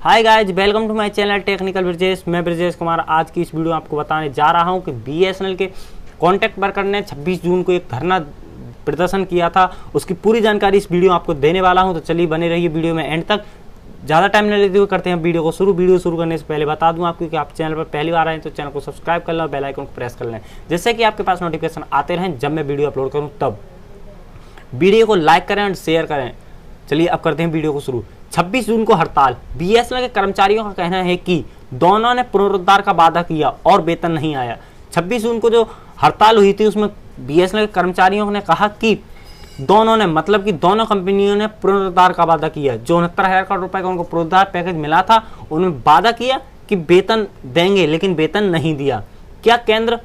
Hi guys, welcome to my channel technical Brijesh. मैं ब्रिजेश कुमार। आज की इस वीडियो में आपको बताने जा रहा हूं कि बीएसएनएल के कॉन्टैक्ट वर्कर ने 26 जून को एक धरना प्रदर्शन किया था। उसकी पूरी जानकारी इस वीडियो में आपको देने वाला हूं, तो चलिए बने रहिए वीडियो में एंड तक। ज़्यादा टाइम न लेते हुए करते हैं वीडियो को शुरू। वीडियो शुरू करने से पहले बता दूं आपको कि आप चैनल पर पहली बार आए हैं तो चैनल को सब्सक्राइब कर लें और बेल आइकन को प्रेस कर लें, जिससे कि आपके पास नोटिफिकेशन आते रहें जब मैं वीडियो अपलोड करूँ तब। वीडियो को लाइक करें और शेयर करें। चलिए अब करते हैं वीडियो को शुरू। 26 जून को हड़ताल। बीएसएनएल के कर्मचारियों का कहना है कि दोनों ने पुनरुद्धार का वादा किया और वेतन नहीं आया। 26 जून को जो हड़ताल हुई थी उसमें बीएसएनएल के कर्मचारियों ने कहा कि दोनों ने मतलब कि दोनों कंपनियों ने पुनरुद्धार का वादा किया। जो 69,000 करोड़ रुपए का उनको पुनरुद्धार पैकेज मिला था, उन्होंने वादा किया कि वेतन देंगे, लेकिन वेतन नहीं दिया। क्या केंद्र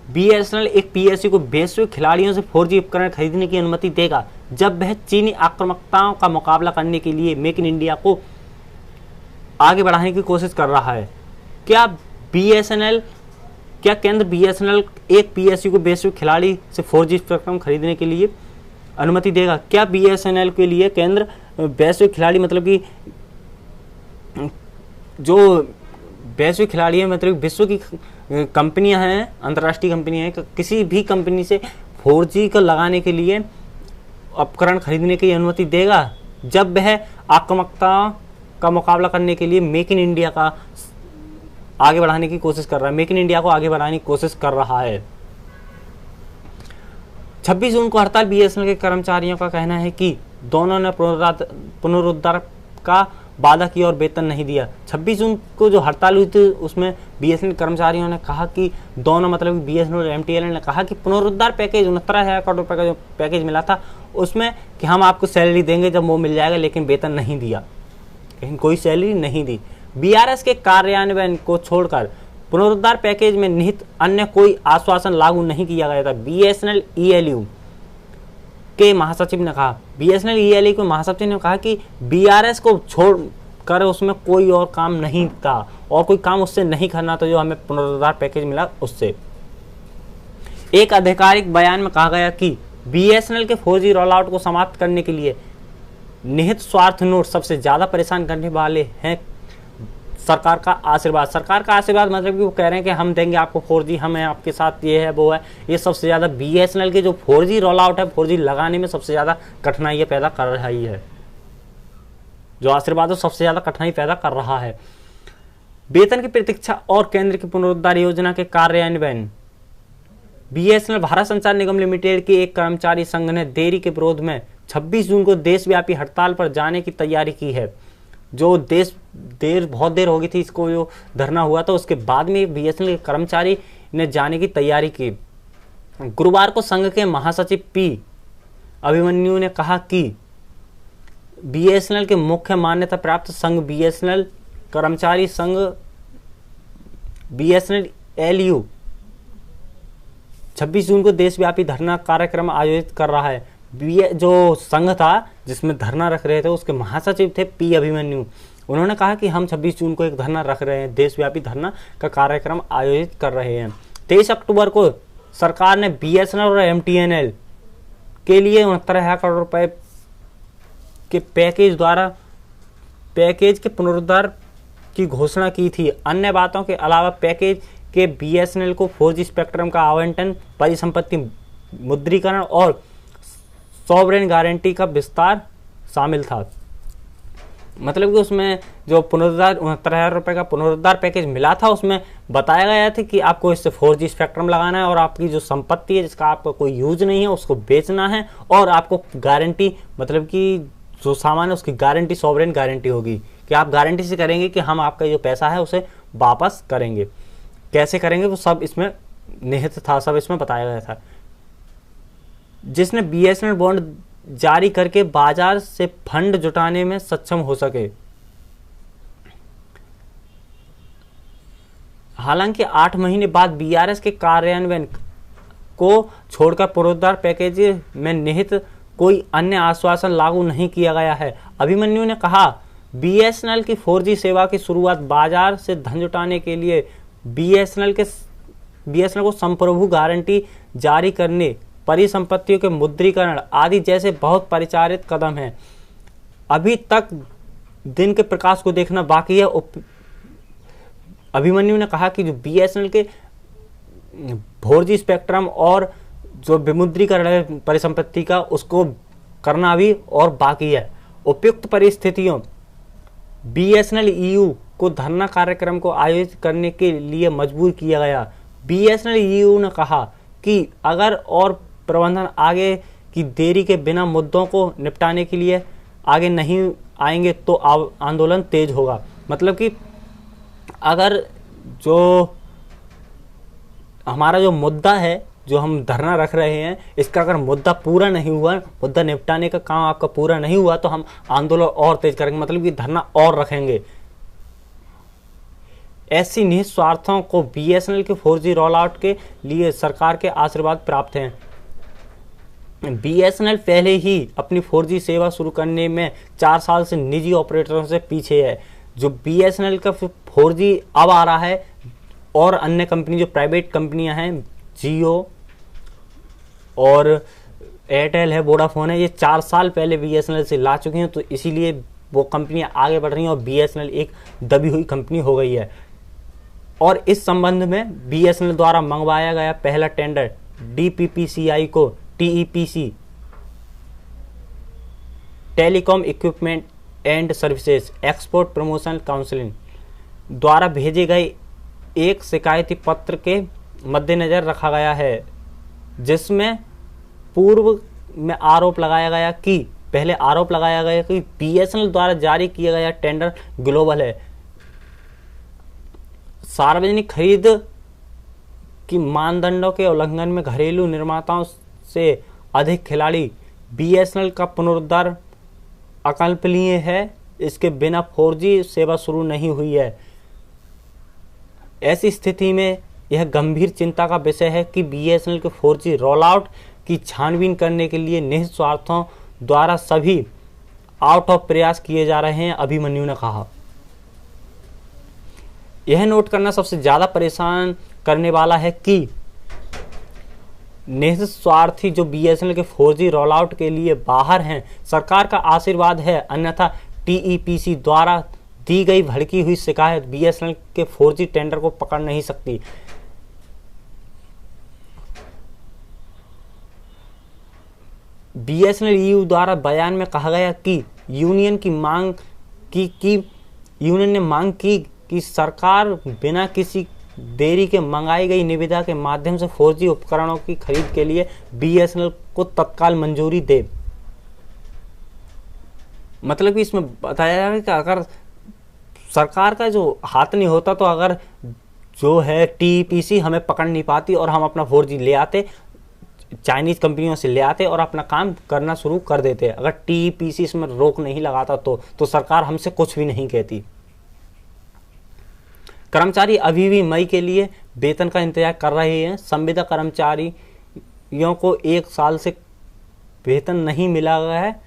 बीएसएनएल एक पीएसयू को वैश्विक खिलाड़ियों से 4G उपकरण खरीदने की अनुमति देगा जब वह चीनी आक्रामकताओं का मुकाबला करने के लिए मेक इन इंडिया को आगे बढ़ाने की कोशिश कर रहा है? क्या केंद्र बीएसएनएल एक पीएसयू को वैश्विक खिलाड़ी से 4G स्पेक्ट्रम खरीदने के लिए अनुमति देगा? क्या बीएसएनएल के लिए केंद्र वैश्विक खिलाड़ी मतलब कि जो वैश्विक खिलाड़ी है, मतलब विश्व की कंपनियां हैं, अंतर्राष्ट्रीय कंपनियां हैं, किसी भी कंपनी से 4G को लगाने के लिए उपकरण खरीदने की अनुमति देगा जब वह आक्रामकता का मुकाबला करने के लिए मेक इन इंडिया का आगे बढ़ाने की कोशिश कर रहा है, मेक इन इंडिया को आगे बढ़ाने की कोशिश कर रहा है। 26 जून को हड़ताल। बीएसएनएल के कर्मचारियों का कहना है कि दोनों ने पुनरुद्धार का वादा किया और वेतन नहीं दिया। 26 जून को जो हड़ताल हुई थी उसमें बीएसएनएल कर्मचारियों ने कहा कि दोनों मतलब बीएसएनएल और एमटीएल ने कहा कि पुनरुद्धार पैकेज 69,000 करोड़ रुपए का जो पैकेज मिला था उसमें कि हम आपको सैलरी देंगे जब वो मिल जाएगा, लेकिन वेतन नहीं दिया, लेकिन कोई सैलरी नहीं दी। बीआरएस के कार्यान्वयन को छोड़कर पुनरुद्धार पैकेज में निहित अन्य कोई आश्वासन लागू नहीं किया गया था। बीएसएनएल ईएलयू के महासचिव ने कहा, बीएसएनएल ईएलयू के महासचिव ने कहा कि बीआरएस को छोड़कर उसमें कोई और काम नहीं था और कोई काम उससे नहीं करना था जो हमें पुनरुद्धार पैकेज मिला उससे। एक आधिकारिक बयान में कहा गया कि बीएसएनएल के 4G रोल आउट को समाप्त करने के लिए निहित स्वार्थ नोट सबसे ज्यादा परेशान करने वाले हैं सरकार का आशीर्वाद। सरकार का आशीर्वाद मतलब कि वो कह रहे हैं कि हम देंगे आपको 4G, हम हैं आपके साथ, ये है वो है। ये सबसे ज्यादा बीएसएनएल के जो 4G रोल आउट है, 4G लगाने में सबसे ज्यादा कठिनाई पैदा कर रही है। जो आशीर्वाद सबसे ज्यादा कठिनाई पैदा कर रहा है। वेतन की प्रतीक्षा और केंद्र की पुनरुद्धार योजना के कार्यान्वयन। बीएसएनएल भारत संचार निगम लिमिटेड के एक कर्मचारी संघ ने देरी के विरोध में 26 जून को देशव्यापी हड़ताल पर जाने की तैयारी की है। जो बहुत देर हो गई थी इसको जो धरना हुआ था, उसके बाद में बीएसएनएल के कर्मचारी ने जाने की तैयारी की। गुरुवार को संघ के महासचिव पी अभिमन्यु ने कहा कि बीएसएनएल के मुख्य मान्यता प्राप्त संघ बीएसएनएल कर्मचारी संघ बीएसएनएल एलयू 26 जून को देशव्यापी धरना कार्यक्रम आयोजित कर रहा है। जो संघ था जिसमें धरना रख रहे थे उसके महासचिव थे पी अभिमन्यु। उन्होंने कहा कि हम 26 जून को एक धरना रख रहे हैं, देशव्यापी धरना का कार्यक्रम आयोजित कर रहे हैं। 23 अक्टूबर को सरकार ने बीएसएनएल और एमटीएनएल के लिए 69,000 करोड़ रुपए के पैकेज के पुनरुद्धार की घोषणा की थी। अन्य बातों के अलावा पैकेज के बीएसएनएल को 4G स्पेक्ट्रम का आवंटन, परिसंपत्ति मुद्रीकरण और सॉवरेन गारंटी का विस्तार शामिल था। मतलब कि उसमें जो 69,000 रुपए का पुनरुद्धार पैकेज मिला था उसमें बताया गया था कि आपको इससे 4G स्पेक्ट्रम लगाना है और आपकी जो संपत्ति है जिसका आपका कोई यूज नहीं है उसको बेचना है, और आपको गारंटी मतलब कि जो सामान है उसकी गारंटी सॉवरेन गारंटी होगी कि आप गारंटी से करेंगे कि हम आपका जो पैसा है उसे वापस करेंगे। कैसे करेंगे वो सब इसमें निहित था, सब इसमें बताया गया था। जिसने बीएसएनएल बॉन्ड जारी करके बाजार से फंड जुटाने में सक्षम हो सके। हालांकि 8 महीने बाद बीआरएस के कार्यान्वयन को छोड़कर पुनरुद्धार पैकेज में निहित कोई अन्य आश्वासन लागू नहीं किया गया है। अभिमन्यु ने कहा, बीएसएनएल की 4G सेवा की शुरुआत बाजार से धन जुटाने के लिए बीएसएनएल को संप्रभु गारंटी जारी करने, परिसंपत्तियों के मुद्रीकरण आदि जैसे बहुत परिचारित कदम हैं। अभी तक दिन के प्रकाश को देखना बाकी है। अभिमन्यु ने कहा कि जो बीएसएनएल के 4G स्पेक्ट्रम और जो विमुद्रीकरण है परिसंपत्ति का, उसको करना भी और बाकी है। उपयुक्त परिस्थितियों बीएसएनएल ईयू को धरना कार्यक्रम को आयोजित करने के लिए मजबूर किया गया। बीएसएनएल ईयू ने कहा कि अगर और प्रबंधन आगे की देरी के बिना मुद्दों को निपटाने के लिए आगे नहीं आएंगे तो आंदोलन तेज होगा। मतलब कि अगर जो हमारा जो मुद्दा है, जो हम धरना रख रहे हैं, इसका अगर मुद्दा पूरा नहीं हुआ, मुद्दा निपटाने का काम आपका पूरा नहीं हुआ, तो हम आंदोलन और तेज करेंगे, मतलब कि धरना और रखेंगे। ऐसी निहित स्वार्थों को बीएसएनएल के 4G रोल आउट के लिए सरकार के आशीर्वाद प्राप्त हैं। बीएसएनएल पहले ही अपनी 4G सेवा शुरू करने में 4 साल से निजी ऑपरेटरों से पीछे है। जो बीएसएनएल का 4G अब आ रहा है और अन्य कंपनी जो प्राइवेट कंपनियां हैं, जियो और एयरटेल है, वोडाफोन है, ये 4 साल पहले बीएसएनएल से ला चुकी हैं, तो इसीलिए वो कंपनियां आगे बढ़ रही हैं और बीएसएनएल एक दबी हुई कंपनी हो गई है। और इस संबंध में बीएसएनएल द्वारा मंगवाया गया पहला टेंडर डीपीपीसीआई को TEPC telecom equipment and services export promotion council द्वारा भेजे गए एक शिकायती पत्र के मद्देनजर रखा गया है, जिसमें पूर्व में आरोप लगाया गया कि बीएसएनएल द्वारा जारी किया गया टेंडर ग्लोबल है। सार्वजनिक खरीद की मानदंडों के उल्लंघन में घरेलू निर्माताओं से अधिक खिलाड़ी, बीएसएनएल का पुनरुद्धार अकल्पनीय है, इसके बिना 4G सेवा शुरू नहीं हुई है। ऐसी स्थिति में यह गंभीर चिंता का विषय है कि बीएसएनएल के 4G रोल आउट की छानबीन करने के लिए निहित स्वार्थों द्वारा सभी आउट ऑफ प्रयास किए जा रहे हैं, अभिमन्यु ने कहा। यह नोट करना सबसे ज्यादा परेशान करने वाला है कि निहित स्वार्थी जो बीएसएनएल के 4G रोल आउट के लिए बाहर हैं, सरकार का आशीर्वाद है, अन्यथा टीईपीसी द्वारा दी गई भड़की हुई शिकायत बीएसएनएल के 4G टेंडर को पकड़ नहीं सकती। बीएसएनएल ईयू द्वारा बयान में कहा गया कि यूनियन ने मांग की कि सरकार बिना किसी देरी के मंगाई गई निविदा के माध्यम से 4G उपकरणों की खरीद के लिए बीएसएनएल को तत्काल मंजूरी दे। मतलब कि इसमें बताया जा रहा है कि अगर सरकार का जो हाथ नहीं होता, तो अगर जो है टीईपीसी हमें पकड़ नहीं पाती और हम अपना 4G ले आते, चाइनीज कंपनियों से ले आते और अपना काम करना शुरू कर देते। अगर टीईपीसी इसमें रोक नहीं लगाता तो सरकार हमसे कुछ भी नहीं कहती। कर्मचारी अभी भी मई के लिए वेतन का इंतजार कर रहे हैं। संविदा कर्मचारियों को 1 साल से वेतन नहीं मिला गया है।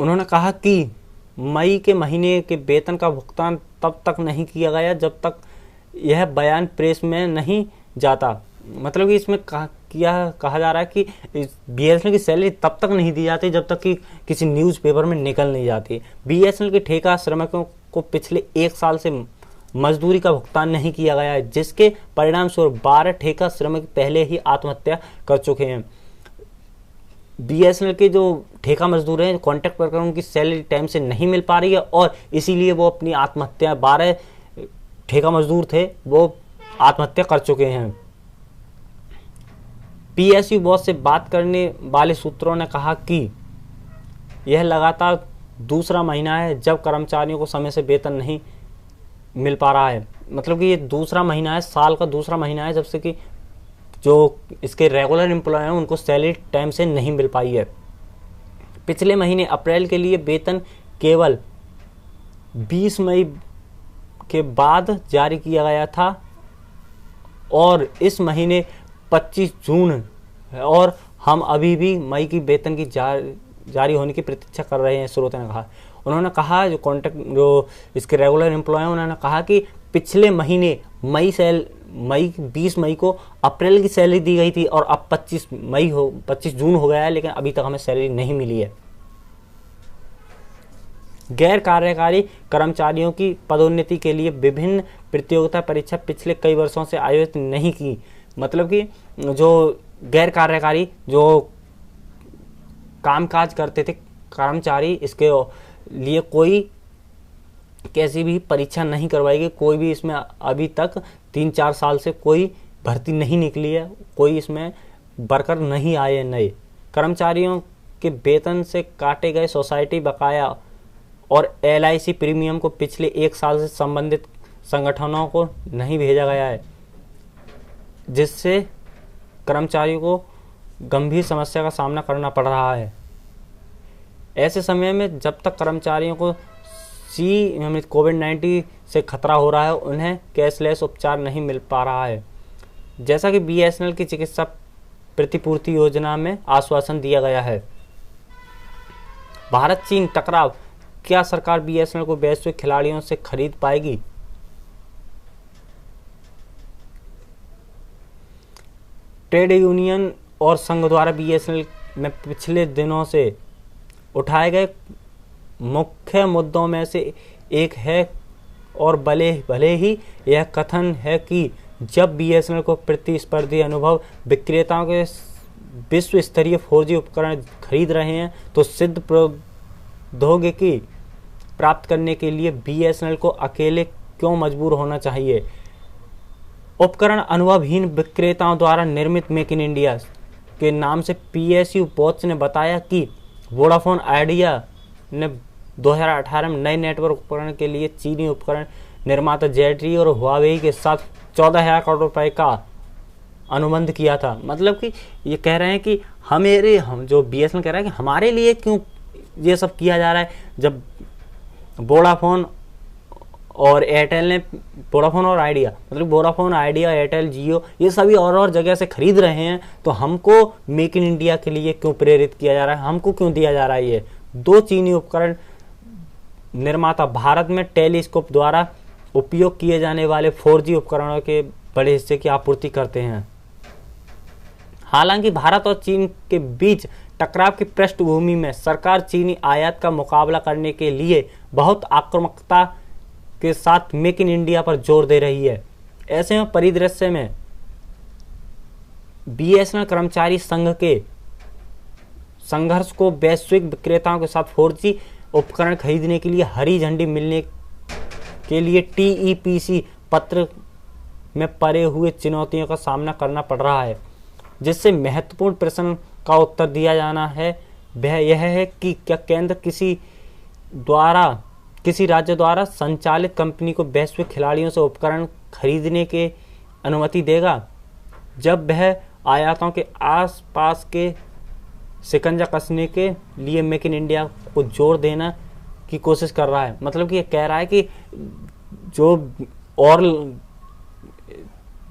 उन्होंने कहा कि मई के महीने के वेतन का भुगतान तब तक नहीं किया गया जब तक यह बयान प्रेस में नहीं जाता। मतलब कि इसमें कहा जा रहा है कि बीएसएनएल की सैलरी तब तक नहीं दी जाती जब तक कि किसी न्यूज़पेपर में निकल नहीं जाती। बीएसएनएल के ठेका श्रमिकों को पिछले 1 साल से मजदूरी का भुगतान नहीं किया गया है, जिसके परिणाम स्वरूप 12 ठेका श्रमिक पहले ही आत्महत्या कर चुके हैं। बीएसएनएल के जो ठेका मजदूर हैं, कॉन्ट्रैक्ट वर्कर, उनकी सैलरी टाइम से नहीं मिल पा रही है और इसीलिए वो अपनी आत्महत्या, 12 ठेका मजदूर थे वो आत्महत्या कर चुके हैं। पीएसयू बॉस से बात करने वाले सूत्रों ने कहा कि यह लगातार दूसरा महीना है जब कर्मचारियों को समय से वेतन नहीं मिल पा रहा है। मतलब कि ये दूसरा महीना है, साल का दूसरा महीना है जब से कि जो इसके रेगुलर एम्प्लॉय हैं उनको सैलरी टाइम से नहीं मिल पाई है। पिछले महीने अप्रैल के लिए वेतन केवल 20 मई के बाद जारी किया गया था और इस महीने 25 जून है और हम अभी भी मई की वेतन की जारी होने की प्रतीक्षा कर रहे हैं, स्रोत ने कहा। उन्होंने कहा जो इसके रेगुलर एम्प्लॉय हैं उन्होंने कहा कि पिछले महीने 20 मई को अप्रैल की सैलरी दी गई थी और अब 25 जून हो गया है, लेकिन अभी तक हमें सैलरी नहीं मिली है। गैर कार्यकारी कर्मचारियों की पदोन्नति के लिए विभिन्न प्रतियोगिता परीक्षा पिछले कई वर्षों से आयोजित नहीं की। मतलब कि जो गैर कार्यकारी जो कामकाज करते थे कर्मचारी, इसके लिए कोई कैसी भी परीक्षा नहीं करवाई गई। कोई भी इसमें अभी तक 3-4 साल से कोई भर्ती नहीं निकली है, कोई इसमें वर्कर नहीं आए नए। कर्मचारियों के वेतन से काटे गए सोसाइटी बकाया और LIC प्रीमियम को पिछले 1 साल से संबंधित संगठनों को नहीं भेजा गया है, जिससे कर्मचारियों को गंभीर समस्या का सामना करना पड़ रहा है। ऐसे समय में जब तक कर्मचारियों को कोविड-19 से खतरा हो रहा है, उन्हें कैशलेस उपचार नहीं मिल पा रहा है, जैसा कि BSNL की चिकित्सा प्रतिपूर्ति योजना में आश्वासन दिया गया है। भारत चीन टकराव, क्या सरकार BSNL को वैश्विक खिलाड़ियों से खरीद पाएगी? ट्रेड यूनियन और संघ द्वारा BSNL में पिछले दिनों से उठाए गए मुख्य मुद्दों में से एक है, और भले ही यह कथन है कि जब BSNL को प्रतिस्पर्धी अनुभव विक्रेताओं के विश्व स्तरीय 4G उपकरण खरीद रहे हैं, तो सिद्ध प्रौद्योगिकी प्राप्त करने के लिए BSNL को अकेले क्यों मजबूर होना चाहिए? उपकरण अनुभवहीन विक्रेताओं द्वारा निर्मित मेक इन इंडिया के नाम से PSU वॉच ने बताया कि वोडाफोन आइडिया ने 2018 में नए नेटवर्क उपकरण के लिए चीनी उपकरण निर्माता ZTE और हुआवेई के साथ 14,000 करोड़ रुपए का अनुबंध किया था। मतलब कि ये कह रहे हैं कि हम जो BSNL कह रहा है कि हमारे लिए क्यों ये सब किया जा रहा है, जब वोडाफोन और एयरटेल ने, वोडाफोन और आइडिया, मतलब वोडाफोन, आइडिया, एयरटेल, जियो, ये सभी और जगह से खरीद रहे हैं, तो हमको मेक इन इंडिया के लिए क्यों प्रेरित किया जा रहा है, हमको क्यों दिया जा रहा है? ये 2 चीनी उपकरण निर्माता भारत में टेलीस्कोप द्वारा उपयोग किए जाने वाले 4G उपकरणों के बड़े हिस्से की आपूर्ति करते हैं। हालांकि भारत और चीन के बीच टकराव की पृष्ठभूमि में सरकार चीनी आयात का मुकाबला करने के लिए बहुत आक्रामकता के साथ मेक इन इंडिया पर जोर दे रही है। ऐसे में परिदृश्य में BSNL कर्मचारी संघ के संघर्ष को वैश्विक विक्रेताओं के साथ 4G उपकरण खरीदने के लिए हरी झंडी मिलने के लिए TEPC पत्र में पड़े हुए चुनौतियों का सामना करना पड़ रहा है। जिससे महत्वपूर्ण प्रश्न का उत्तर दिया जाना है वह यह है कि क्या केंद्र किसी राज्य द्वारा संचालित कंपनी को वैश्विक खिलाड़ियों से उपकरण खरीदने के अनुमति देगा, जब वह आयातों के आसपास के शिकंजा कसने के लिए मेक इन इंडिया को जोर देना की कोशिश कर रहा है। मतलब कि ये कह रहा है कि जो और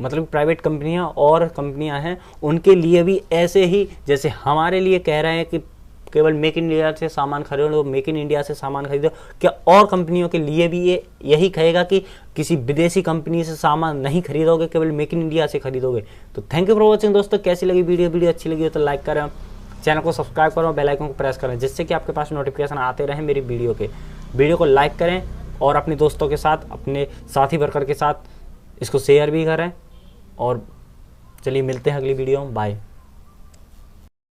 मतलब प्राइवेट कंपनियां और कंपनियां हैं, उनके लिए भी ऐसे ही जैसे हमारे लिए कह रहे हैं कि केवल मेक इन इंडिया से सामान खरीदो, मेक इन इंडिया से सामान खरीदो, क्या और कंपनियों के लिए भी ये यही कहेगा कि किसी विदेशी कंपनी से सामान नहीं खरीदोगे, केवल मेक इन इंडिया से खरीदोगे? तो थैंक यू फॉर वॉचिंग दोस्तों। कैसी लगी वीडियो अच्छी लगी हो तो लाइक करें, चैनल को सब्सक्राइब करो, बेल आइकन को प्रेस करें, जिससे कि आपके पास नोटिफिकेशन आते रहे मेरी वीडियो के। वीडियो को लाइक करें और अपने दोस्तों के साथ, अपने साथी वर्कर के साथ इसको शेयर भी करें। और चलिए मिलते हैं अगली वीडियो में, बाय।